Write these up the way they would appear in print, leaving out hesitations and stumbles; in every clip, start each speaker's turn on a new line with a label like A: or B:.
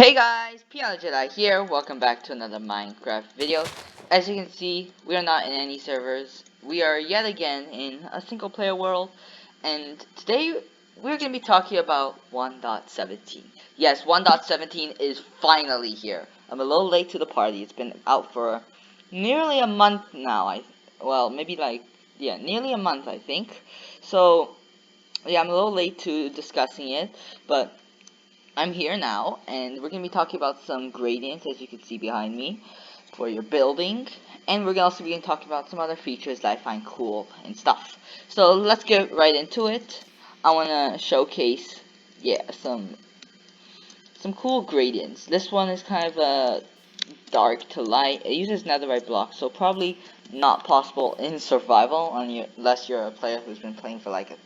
A: Hey guys, Jedi here. Welcome back to another Minecraft video. As you can see, we are not in any servers. We are yet again in a single player world, and today we're going to be talking about 1.17. Yes, 1.17 is finally here. I'm a little late to the party. It's been out for nearly a month now. Nearly a month I think. So, yeah, I'm a little late to discussing it, but I'm here now, and we're going to be talking about some gradients, as you can see behind me, for your building, and we're also going to talk about some other features that I find cool and stuff. So let's get right into it. I want to showcase, some cool gradients. This one is kind of a dark to light. It uses netherite blocks, so probably not possible in survival unless you're a player who's been playing for like a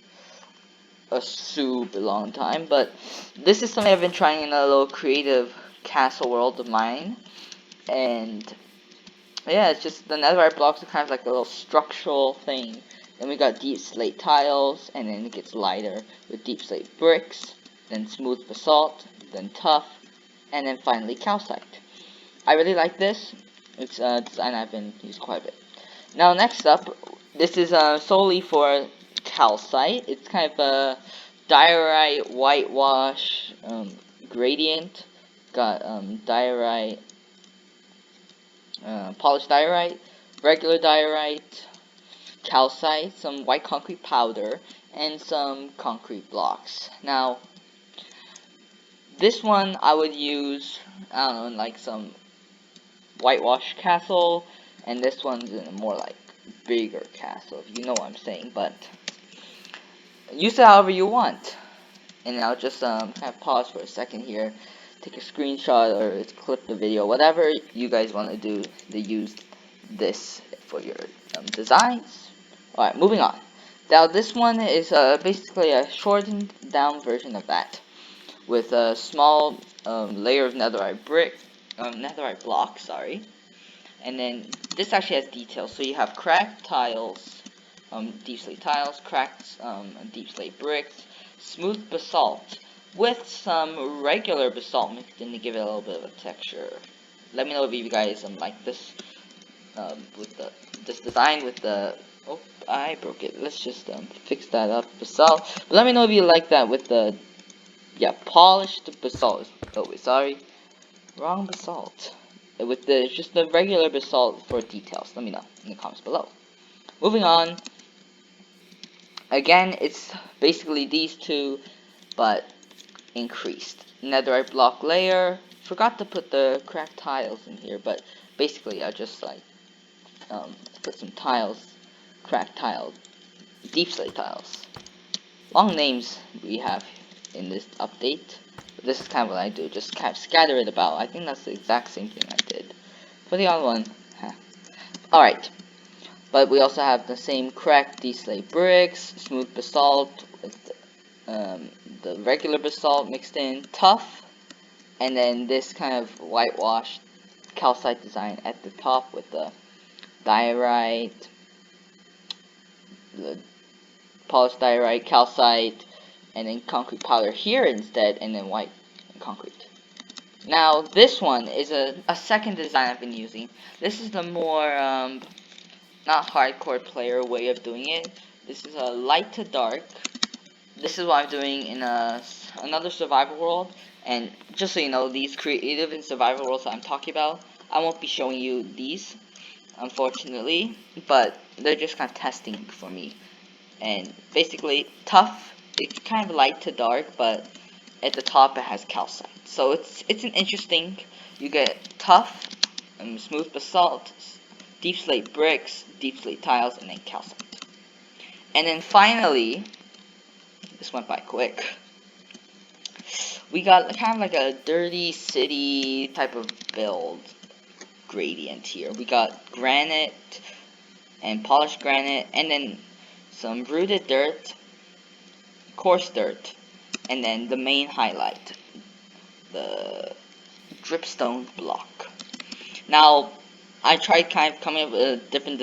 A: super long time, but this is something I've been trying in a little creative castle world of mine, and yeah, it's just the netherite blocks are kind of like a little structural thing. Then we got deep slate tiles, and then it gets lighter with deep slate bricks, then smooth basalt, then tough, and then finally calcite. I really like this. It's a design I've been used quite a bit. Now next up, this is solely for calcite. It's kind of a diorite whitewash gradient. Got diorite, polished diorite, regular diorite, calcite, some white concrete powder, and some concrete blocks. Now, this one I would use, I don't know, like some whitewash castle, and this one's in a more like bigger castle, if you know what I'm saying, but use it however you want. And I'll just kind of pause for a second here, take a screenshot or clip the video, whatever you guys want to do to use this for your designs. Alright, moving on. Now this one is basically a shortened down version of that, with a small layer of netherite block, sorry. And then this actually has details, so you have cracked tiles, deep slate tiles, cracked deep slate bricks, smooth basalt, with some regular basalt mixed in to give it a little bit of a texture. Let me know if you guys like this with this design with the I broke it. Let's just fix that up. Basalt. But let me know if you like that with the polished basalt. Oh wait, sorry, wrong basalt. With just the regular basalt for details. Let me know in the comments below. Moving on. Again, it's basically these two, but increased. Netherite block layer. Forgot to put the cracked tiles in here, but basically I just like put some tiles, cracked tiles, deep slate tiles. Long names we have in this update. But this is kind of what I do, just kind of scatter it about. I think that's the exact same thing I did for the other one. Alright. But we also have the same cracked deep slate bricks, smooth basalt with the regular basalt mixed in, tough, and then this kind of whitewashed calcite design at the top with the diorite, the polished diorite, calcite, and then concrete powder here instead, and then white concrete. Now this one is a second design I've been using. This is the more not hardcore player way of doing it. This is a light to dark. This is what I'm doing in another survival world, and just so you know, these creative and survival worlds that I'm talking about, I won't be showing you these, unfortunately, but they're just kind of testing for me. And basically, tough, it's kind of light to dark, but at the top it has calcite. So it's an interesting, you get tough, smooth basalt, deep slate bricks, deep slate tiles, and then calcite. And then finally, this went by quick, we got kind of like a dirty city type of build gradient here. We got granite and polished granite, and then some rooted dirt, coarse dirt, and then the main highlight, the dripstone block. Now, I tried kind of coming up with a different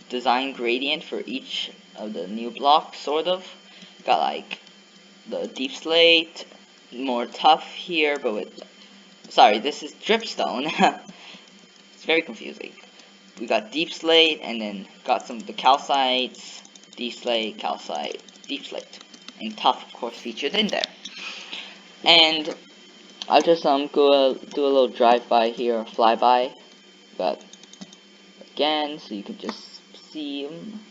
A: design gradient for each of the new blocks, sort of. Got like the deep slate, more tough here, but with sorry, this is Dripstone. It's very confusing. We got deep slate, and then got some of the calcites, deep slate, calcite, deep slate, and tough, of course, featured in there. And I'll just do a little drive-by here, flyby. But again, so you can just see them.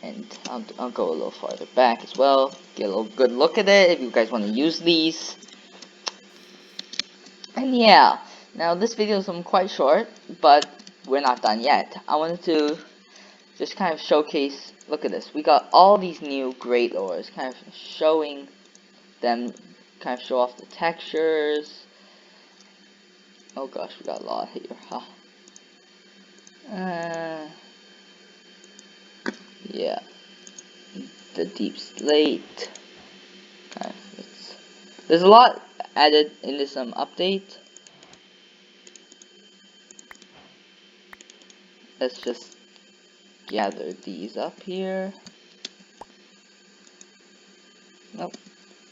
A: And I'll go a little farther back as well, get a little good look at it if you guys want to use these. And yeah, now this video is quite short, but we're not done yet. I wanted to just kind of showcase, look at this, we got all these new great ores, kind of showing them, kind of show off the textures. Oh gosh, we got a lot here, huh? Yeah, the deep slate. There's a lot added in this update. Let's just gather these up here. Nope.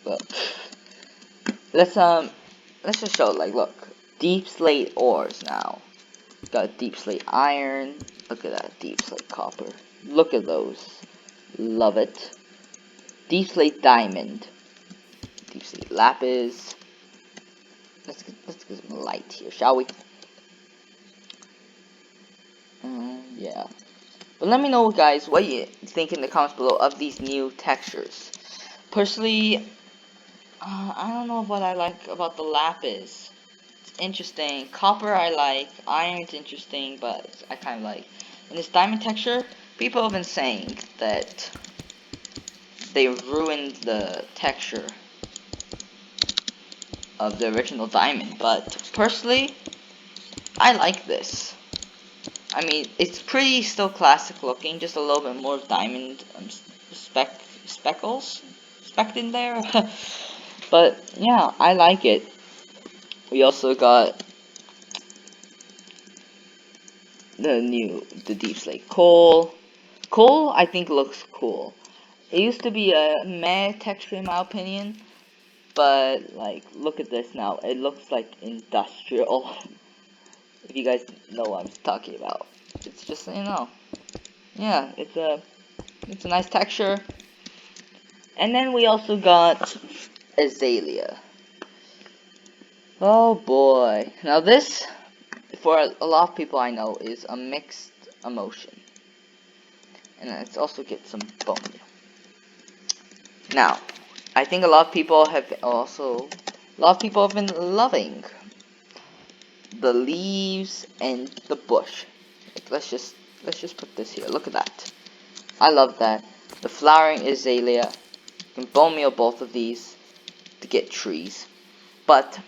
A: Well, let's just show, like, look, deep slate ores now. Got deep slate iron. Look at that, deep slate copper. Look at those. Love it. Deep slate diamond. Deep slate lapis. Let's get some light here, shall we? Yeah. But let me know, guys, what you think in the comments below of these new textures. Personally, I don't know what I like about the lapis. It's interesting. Copper I like. Iron's interesting, but I kind of like. In this diamond texture, people have been saying that they ruined the texture of the original diamond, but personally, I like this. I mean, it's pretty still classic looking, just a little bit more diamond speckles specked in there. But yeah, I like it. We also got the deep slate coal. Coal, I think, looks cool. It used to be a meh texture in my opinion, but like, look at this now. It looks like industrial. If you guys know what I'm talking about, it's just, you know, yeah, it's a nice texture. And then we also got Azalea. Oh boy, now this, for a lot of people I know, is a mixed emotion, and let's also get some bone. Now, I think a lot of people have been loving the leaves and the bush. Let's just put this here. Look at that. I love that. The flowering azalea. You can bone meal both of these to get trees. But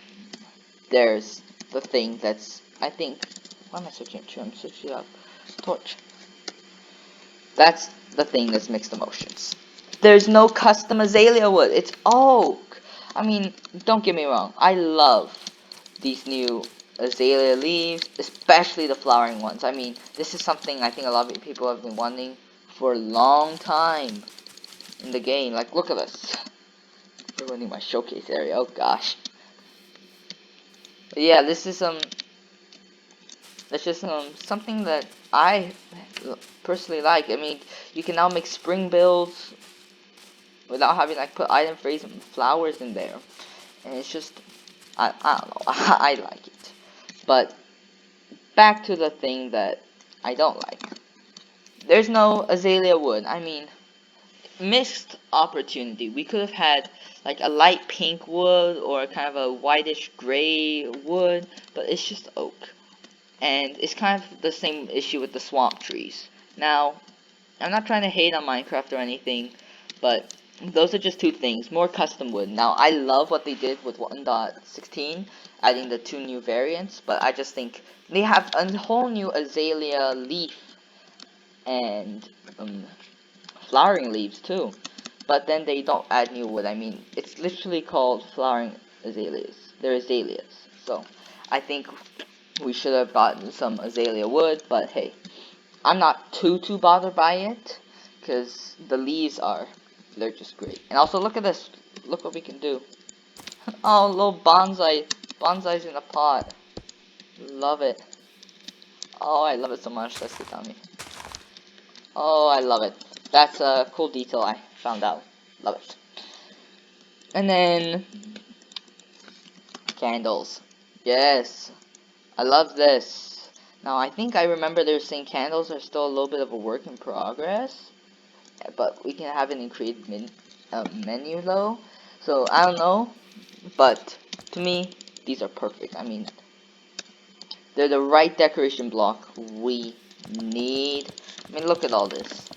A: there's the thing that's, I think, why am I switching to? I'm switching up torch. That's the thing that's mixed emotions. There's no custom azalea wood. It's oak. I mean, don't get me wrong. I love these new azalea leaves, especially the flowering ones. I mean, this is something I think a lot of people have been wanting for a long time in the game. Like, look at this. Ruining my showcase area. Oh gosh. But yeah, this is something that I personally like. I mean, you can now make spring builds without having like put item phrase and flowers in there, and it's just, I don't know. I like it. But back to the thing that I don't like. There's no azalea wood. I mean, missed opportunity. We could have had like a light pink wood or kind of a whitish gray wood, but it's just oak. And it's kind of the same issue with the swamp trees. Now, I'm not trying to hate on Minecraft or anything, but those are just two things. More custom wood. Now, I love what they did with 1.16, adding the 2 new variants, but I just think they have a whole new azalea leaf and flowering leaves too. But then they don't add new wood. I mean, it's literally called flowering azaleas. They're azaleas. So, I think we should have gotten some azalea wood, but hey, I'm not too bothered by it, because the leaves they're just great. And also, look at this. Look what we can do. Oh, little bonsai Bonsai's in a pot. Love it. Oh, I love it so much. That's good on me. Oh, I love it. That's a cool detail I found out. Love it. And then candles. Yes, I love this. Now I think I remember they were saying candles are still a little bit of a work in progress, but we can have it in create menu though. So I don't know, but to me these are perfect. I mean, they're the right decoration block we need. I mean, look at all this.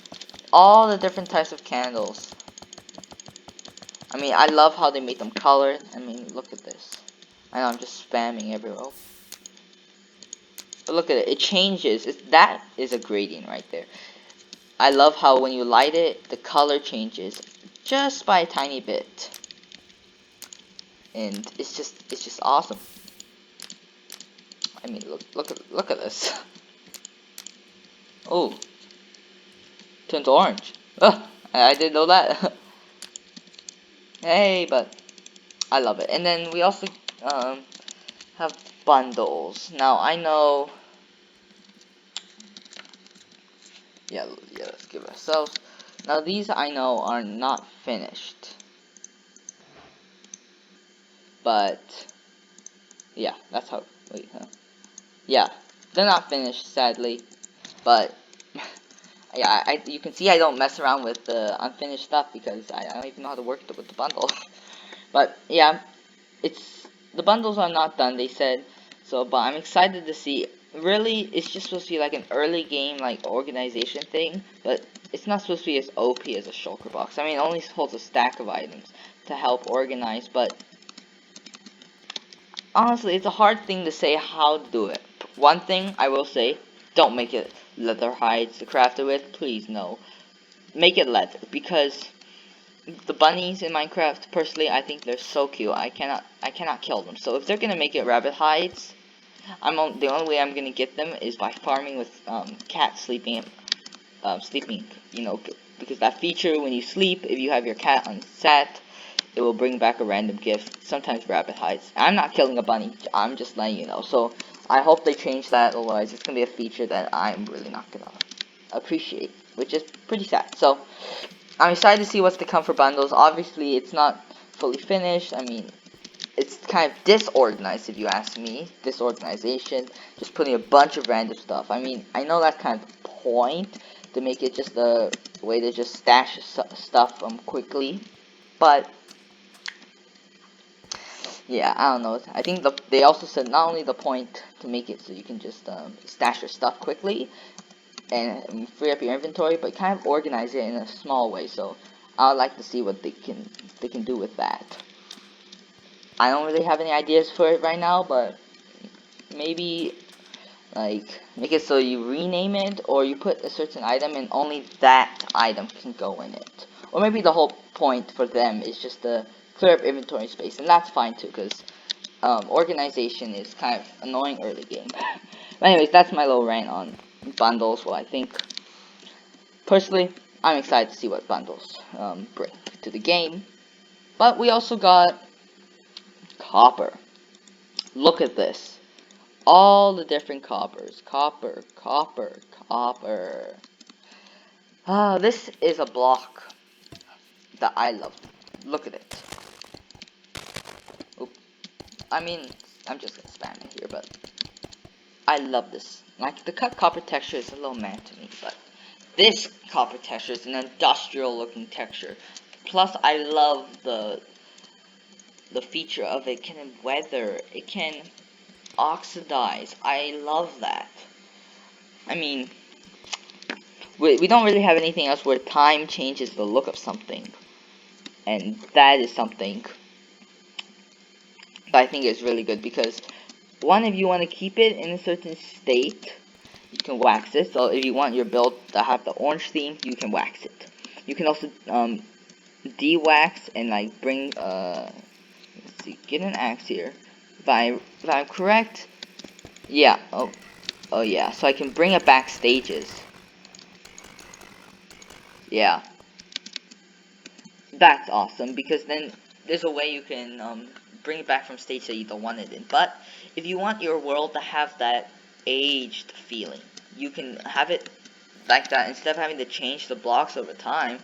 A: All the different types of candles. I mean, I love how they made them colored. I mean, look at this. I know I'm just spamming everywhere. But look at it. It changes. That is a gradient right there. I love how when you light it, the color changes just by a tiny bit. And it's just awesome. I mean, look at this. Oh, turns orange. Ugh, I didn't know that. Hey, but I love it. And then we also have bundles. Now I know. Yeah, let's give ourselves. Now these I know are not finished. But yeah, that's how. Wait, huh? Yeah, they're not finished, sadly. But yeah, you can see I don't mess around with the unfinished stuff because I don't even know how to work with the bundle. But yeah, the bundles are not done. They said so, but I'm excited to see. Really, it's just supposed to be like an early game, like organization thing, but it's not supposed to be as OP as a shulker box. I mean, it only holds a stack of items to help organize, but honestly, it's a hard thing to say how to do it. One thing I will say, don't make it leather hides to craft it with. Please, no. Make it leather, because the bunnies in Minecraft, personally, I think they're so cute. I cannot kill them. So if they're gonna make it rabbit hides, the only way I'm gonna get them is by farming with cats sleeping, You know, because that feature when you sleep, if you have your cat on sat, it will bring back a random gift. Sometimes rabbit hides. I'm not killing a bunny. I'm just letting you know. So I hope they change that. Otherwise, it's gonna be a feature that I'm really not gonna appreciate, which is pretty sad. So I'm excited to see what's to come for bundles. Obviously, it's not fully finished. I mean, it's kind of disorganized if you ask me. Disorganization, just putting a bunch of random stuff. I mean, I know that's kind of the point, to make it just a way to just stash stuff quickly. But yeah, I don't know. I think they also said not only the point to make it so you can just stash your stuff quickly and free up your inventory, but kind of organize it in a small way. So I'd like to see what they can do with that. I don't really have any ideas for it right now, but maybe like make it so you rename it, or you put a certain item and only that item can go in it. Or maybe the whole point for them is just to clear up inventory space, and that's fine too, because organization is kind of annoying early game. But anyways, that's my little rant on bundles. Well, I think personally, I'm excited to see what bundles bring to the game. But we also got copper. Look at this. All the different coppers. Copper, copper, copper. This is a block that I love. Look at it. Oop. I mean, I'm just gonna spam it here, but I love this. Like, the cut copper texture is a little meh to me, but this copper texture is an industrial looking texture. Plus, I love the feature of it can weather. It can oxidize. I love that. I mean, we don't really have anything else where time changes the look of something, and that is something that I think is really good, because one, if you want to keep it in a certain state, you can wax it. So if you want your build to have the orange theme, you can wax it. You can also de-wax and like bring let's see, get an axe here. If I'm correct, yeah. Oh yeah. So I can bring it back stages. Yeah, that's awesome, because then there's a way you can bring it back from stage that you don't want it in. But if you want your world to have that aged feeling, you can have it like that. Instead of having to change the blocks over time,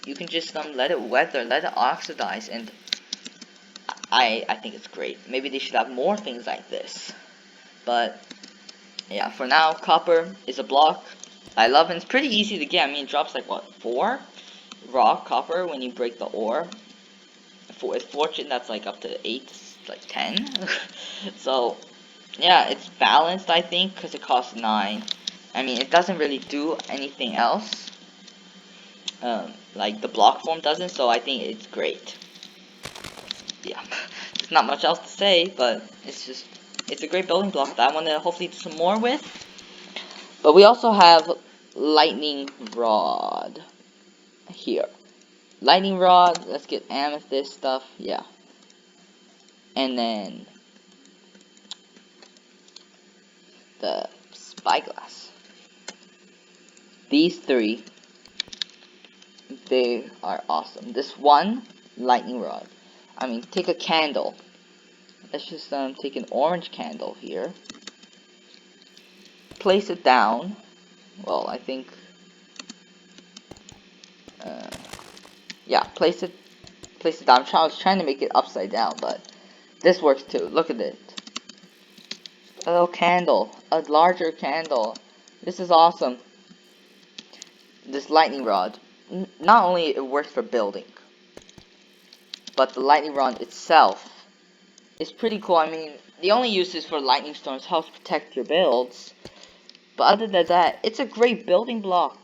A: you can just let it weather, let it oxidize, and I think it's great. Maybe they should have more things like this. But yeah, for now, copper is a block I love, and it's pretty easy to get. I mean, it drops like what, 4 raw copper when you break the ore. For fortune, that's like up to 8, like 10. So yeah, it's balanced, I think, because it costs 9. I mean, it doesn't really do anything else, like the block form doesn't. So I think it's great. Yeah, there's not much else to say, but it's a great building block that I want to hopefully do some more with. But we also have lightning rod here. Lightning rod, let's get amethyst stuff, yeah. And then the spyglass. These 3, they are awesome. This one, lightning rod. I mean, take a candle. Let's just take an orange candle here. Place it down. Well, I think, yeah, place it down. I was trying to make it upside down, but this works too. Look at it. A little candle, a larger candle. This is awesome. This lightning rod, not only it works for building, but the lightning rod itself is pretty cool. I mean, the only uses for lightning storms helps protect your builds, but other than that, it's a great building block.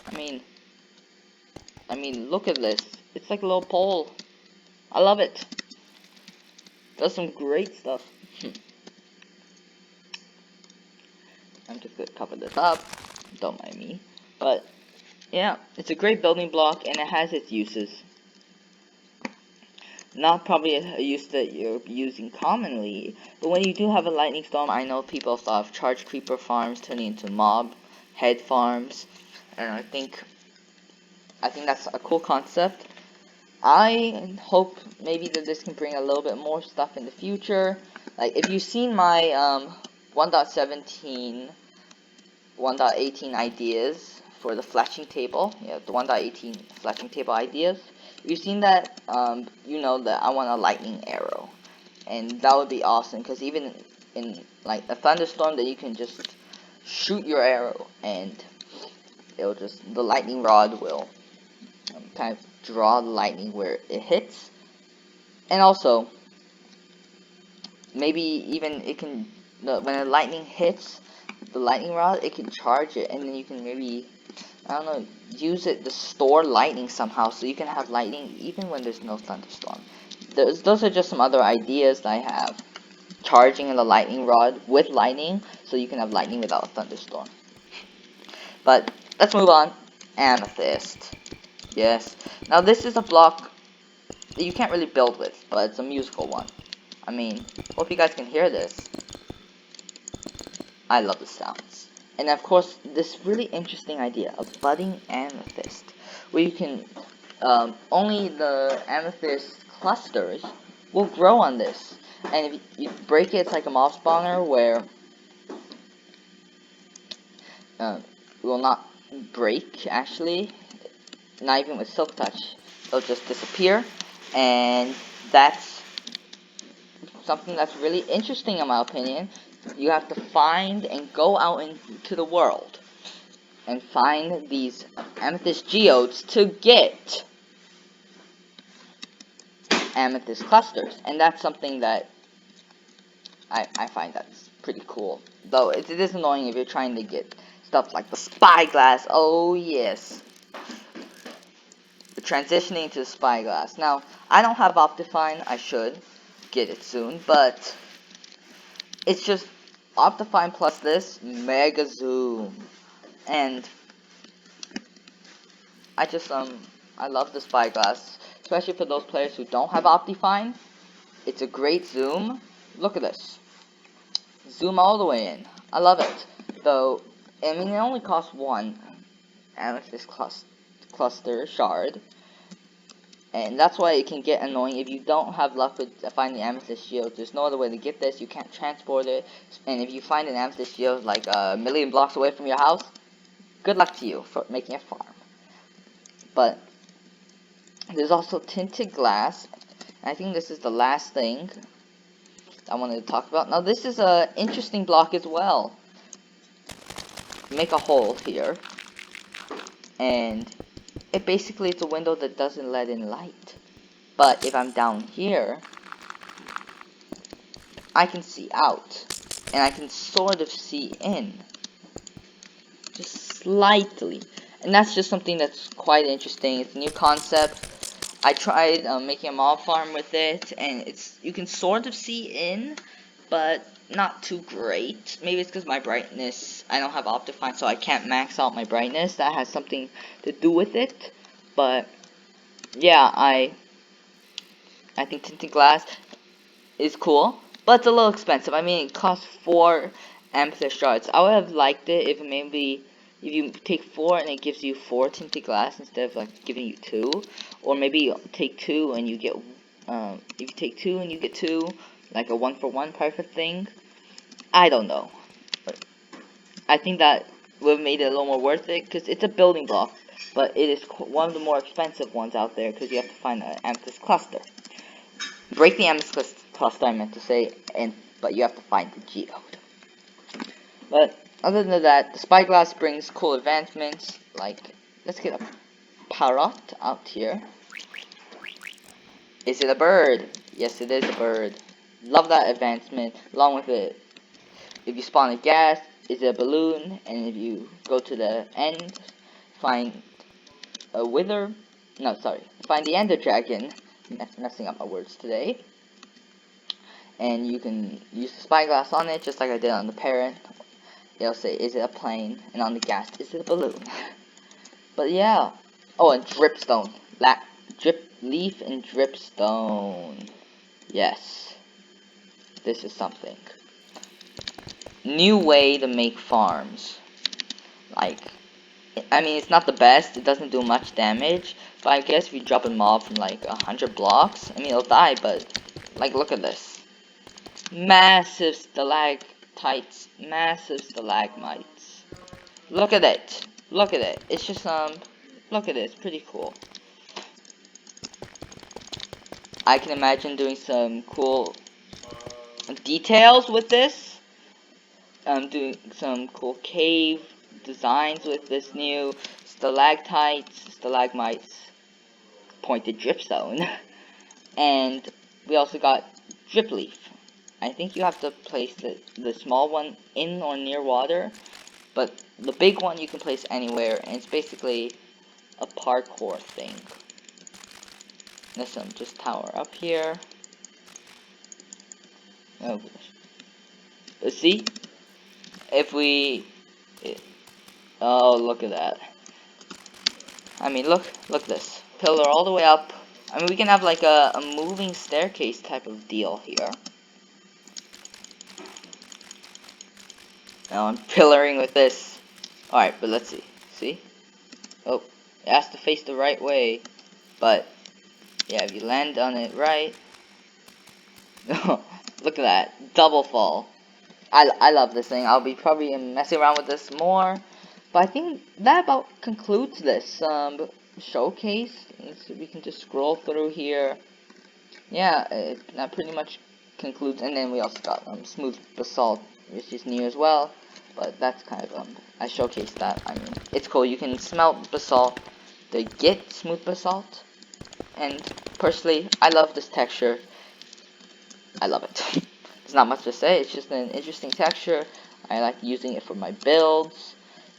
A: I mean, look at this. It's like a little pole. I love it. Does some great stuff. I'm just gonna cover this up. Don't mind me. But yeah, it's a great building block, and it has its uses. Not probably a use that you're using commonly, but when you do have a lightning storm, I know people thought of charge creeper farms turning into mob head farms, and I think that's a cool concept. I hope maybe that this can bring a little bit more stuff in the future. Like, if you've seen my 1.17, 1.18 ideas for the flashing table, yeah, the 1.18 flashing table ideas, if you've seen that, you know that I want a lightning arrow, and that would be awesome, because even in like a thunderstorm, that you can just shoot your arrow, and it'll just, the lightning rod will kind of draw the lightning where it hits. And also, maybe even it can, when the lightning hits the lightning rod, it can charge it, and then you can maybe, I don't know, use it to store lightning somehow, so you can have lightning even when there's no thunderstorm. Those are just some other ideas that I have. Charging the lightning rod with lightning, so you can have lightning without a thunderstorm. But let's move on. Amethyst. Yes. Now this is a block that you can't really build with, but it's a musical one. I mean, hope you guys can hear this. I love the sounds. And of course, this really interesting idea of budding amethyst, where you can, only the amethyst clusters will grow on this. And if you break it, it's like a mob spawner where it will not break, actually. Not even with silk touch. It'll just disappear. And that's something that's really interesting in my opinion. You have to find and go out into the world and find these amethyst geodes to get amethyst clusters, and that's something that I find that's pretty cool. Though it is annoying if you're trying to get stuff like the Spyglass. Oh yes, transitioning to the Spyglass. Now I don't have Optifine. I should get it soon, but it's just Optifine plus this Mega Zoom, and I love the Spyglass, especially for those players who don't have Optifine. It's a great zoom. Look at this. Zoom all the way in. I love it. Though, I mean, it only costs 1 amethyst cluster shard. And that's why it can get annoying if you don't have luck with finding amethyst shields. There's no other way to get this. You can't transport it. And if you find an amethyst shield like a million blocks away from your house, good luck to you for making a farm. But there's also tinted glass. I think this is the last thing I wanted to talk about. Now this is a interesting block as well. Make a hole here, and it basically is a window that doesn't let in light. But if I'm down here, I can see out, and I can sort of see in, just slightly. And that's just something that's quite interesting. It's a new concept. I tried making a mob farm with it, and you can sort of see in, but not too great. Maybe it's because my brightness, I don't have Optifine, so I can't max out my brightness. That has something to do with it. But yeah, I think tinted glass is cool, but it's a little expensive. I mean, it costs 4 amethyst shards. I would have liked it if maybe if you take 4 and it gives you 4 tinted glass instead of like giving you 2, or maybe you take 2 and you get if you take 2 and you get 2, like a 1-for-1 type of thing. I don't know. But I think that would have made it a little more worth it because it's a building block, but it is one of the more expensive ones out there because you have to find an amethyst cluster. Break the amethyst cluster, I meant to say, but you have to find the geode. But other than that, the Spyglass brings cool advancements, like, let's get a parrot out here. Is it a bird? Yes, it is a bird. Love that advancement. Along with it, if you spawn a gas, is it a balloon? And if you go to the end, find a wither. No, sorry. Find the ender dragon. Messing up my words today. And you can use the spyglass on it, just like I did on the parrot. It'll say, is it a plane? And on the gas, is it a balloon? But yeah. Oh, and dripstone. Drip leaf and dripstone. Yes. This is something. New way to make farms. Like, I mean, it's not the best. It doesn't do much damage. But I guess if you drop a mob from like 100 blocks, I mean, it'll die, but like, look at this. Massive stalactites, massive stalagmites. Look at it. Look at it. It's just look at it. It's pretty cool. I can imagine doing some cool details with this. Doing some cool cave designs with this new stalactites, stalagmites, pointed dripstone, and we also got drip leaf. I think you have to place the small one in or near water, but the big one you can place anywhere, and it's basically a parkour thing. Listen, just tower up here. Oh gosh. But see, if we, oh look at that. I mean, look at this pillar all the way up. I mean, we can have like a moving staircase type of deal here. Now I'm pillaring with this. Alright, but let's see. See? Oh, it has to face the right way. But, yeah, if you land on it right. Look at that. Double fall. I love this thing. I'll be probably messing around with this more. But I think that about concludes this showcase. So we can just scroll through here. Yeah, that pretty much concludes. And then we also got smooth basalt, which is new as well. But that's kind of I showcased that. I mean, it's cool. You can smelt basalt to get smooth basalt. And personally, I love this texture. I love it. There's not much to say. It's just an interesting texture. I like using it for my builds.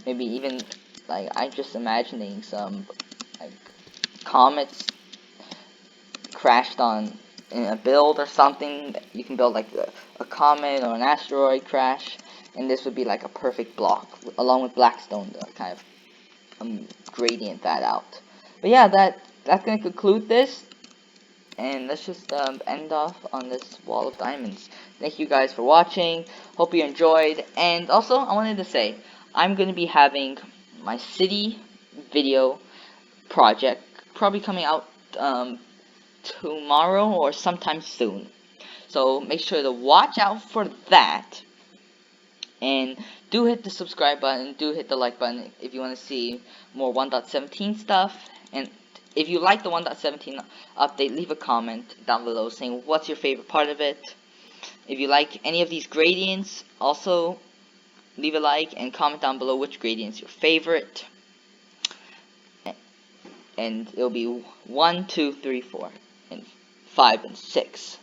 A: Maybe even like I'm just imagining some like comets crashed on in a build or something. You can build like a comet or an asteroid crash, and this would be like a perfect block along with blackstone to kind of gradient that out. But yeah, that's gonna conclude this, and let's just end off on this wall of diamonds. Thank you guys for watching. Hope you enjoyed. And also, I wanted to say I'm gonna be having my city video project probably coming out tomorrow or sometime soon. So make sure to watch out for that. And do hit the subscribe button, do hit the like button if you want to see more 1.17 stuff. And if you like the 1.17 update, leave a comment down below saying what's your favorite part of it. If you like any of these gradients, also leave a like and comment down below which gradient's your favorite. And it'll be 1, 2, 3, 4, and 5, and 6.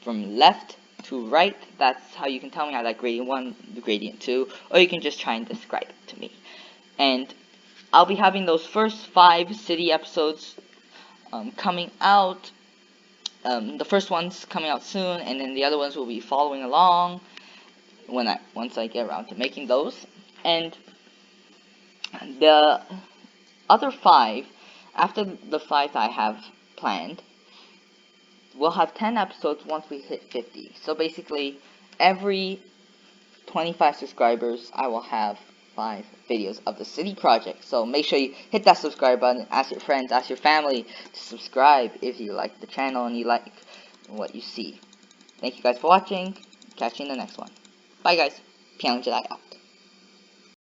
A: From left to right, that's how you can tell me I like gradient 1, gradient 2, or you can just try and describe it to me. And I'll be having those first 5 city episodes coming out. The first one's coming out soon, and then the other ones will be following along once I get around to making those. And the other 5, after the 5 that I have planned, we'll have 10 episodes once we hit 50. So basically, every 25 subscribers, I will have 5 videos of the city project. So make sure you hit that subscribe button, ask your friends, ask your family to subscribe if you like the channel and you like what you see. Thank you guys for watching. Catch you in the next one. Bye guys. Piano Jedi out.